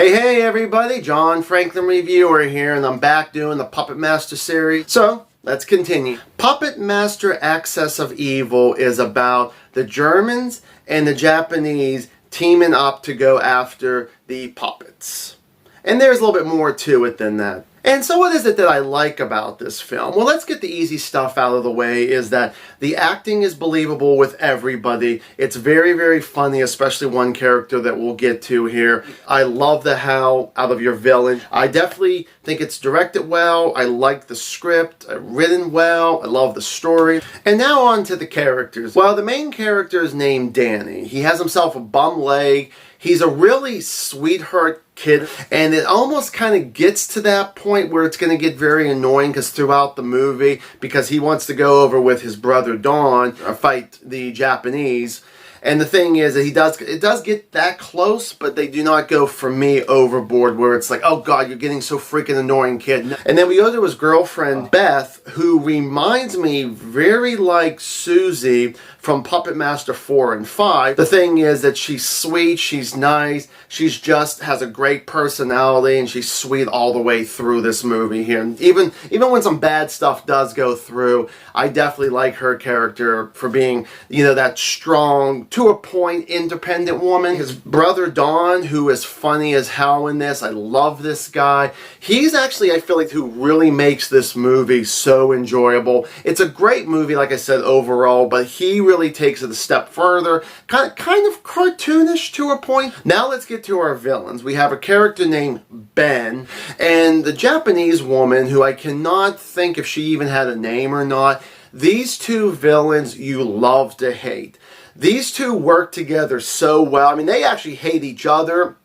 Hey everybody, John Franklin Reviewer here, and I'm back doing the Puppet Master series. So, let's continue. Puppet Master Axis of Evil is about the Germans and the Japanese teaming up to go after the puppets. And there's a little bit more to it than that. And so what is it that I like about this film? Well, let's get the easy stuff out of the way, is that the acting is believable with everybody. It's very, very funny, especially one character that we'll get to here. I love the hell out of your villain. I definitely think it's directed well. I like the script, written well. I love the story. And now on to the characters. Well, the main character is named Danny. He has himself a bum leg. He's a really sweetheart kid, and it almost kind of gets to that point where it's going to get very annoying because throughout the movie, because he wants to go over with his brother Don, fight the Japanese. And the thing is that it does get that close, but they do not go, for me, overboard where it's like, oh God, you're getting so freaking annoying, kid. And then we go to his girlfriend, Beth, who reminds me very like Susie from Puppet Master 4 and 5. The thing is that she's sweet, she's nice, she's just has a great personality, and she's sweet all the way through this movie here. And even when some bad stuff does go through, I definitely like her character for being, you know, that strong, to a point, independent woman. His brother Don, who is funny as hell in this. I love this guy. He's actually, I feel like, who really makes this movie so enjoyable. It's a great movie, like I said, overall, but he really takes it a step further. Kind of cartoonish to a point. Now let's get to our villains. We have a character named Ben, and the Japanese woman, who I cannot think if she even had a name or not. These two villains you love to hate. These two work together so well. I mean, they actually hate each other,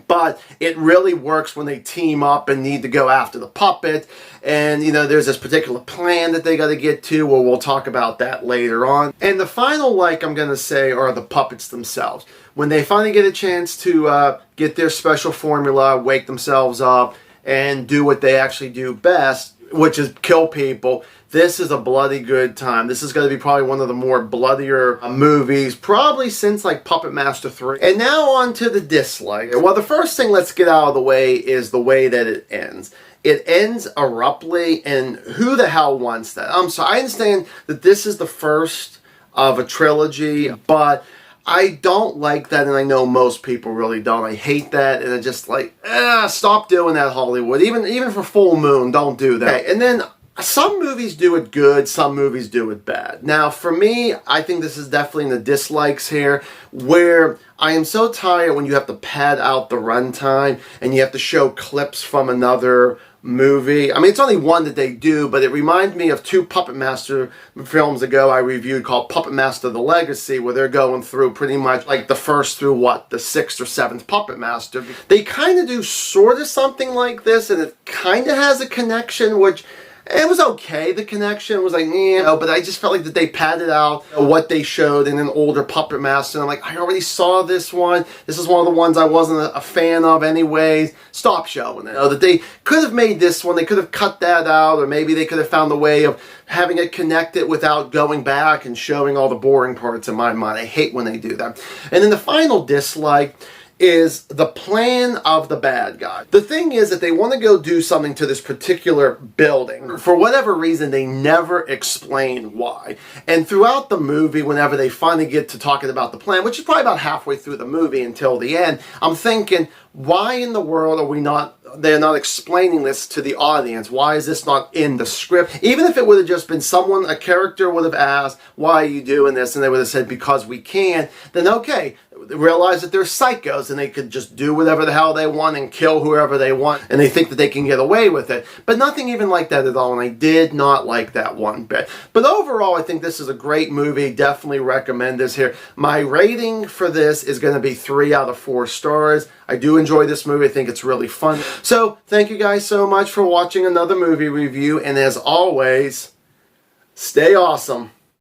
but it really works when they team up and need to go after the puppet. And, you know, there's this particular plan that they got to get to. Well, we'll talk about that later on. And the final like I'm going to say are the puppets themselves. When they finally get a chance to get their special formula, wake themselves up, and do what they actually do best, which is kill people, this is a bloody good time. This is going to be probably one of the more bloodier movies, probably since like Puppet Master 3. And now on to the dislike. Well, the first thing let's get out of the way is the way that it ends. It ends abruptly, and who the hell wants that? So I understand that this is the first of a trilogy, but I don't like that, and I know most people really don't. I hate that, and I just like, stop doing that, Hollywood. Even for Full Moon, don't do that. Okay, and then some movies do it good, some movies do it bad. Now, for me, I think this is definitely in the dislikes here, where I am so tired when you have to pad out the runtime and you have to show clips from another movie. I mean, it's only one that they do, but it reminds me of two Puppet Master films ago I reviewed called Puppet Master The Legacy, where they're going through pretty much like the first through, what, the 6th or 7th Puppet Master. They kind of do sort of something like this, and it kind of has a connection, which it was okay. The connection was like, you know, but I just felt like that they padded out what they showed in an older Puppet Master. And I'm like, I already saw this one. This is one of the ones I wasn't a fan of anyways. Stop showing it. You know, that they could have made this one. They could have cut that out, or maybe they could have found a way of having it connected without going back and showing all the boring parts in my mind. I hate when they do that. And then the final dislike is the plan of the bad guy. The thing is that they want to go do something to this particular building. For whatever reason, they never explain why. And throughout the movie, whenever they finally get to talking about the plan, which is probably about halfway through the movie until the end, I'm thinking, why in the world are they're not explaining this to the audience? Why is this not in the script? Even if it would have just been a character would have asked, why are you doing this? And they would have said, because we can. Then okay, realize that they're psychos and they could just do whatever the hell they want and kill whoever they want, and they think that they can get away with it. But nothing even like that at all, and I did not like that one bit. But overall, I think this is a great movie. Definitely recommend this here. My rating for this is going to be 3 out of 4 stars. I do enjoy this movie. I think it's really fun. So, thank you guys so much for watching another movie review, and as always, stay awesome.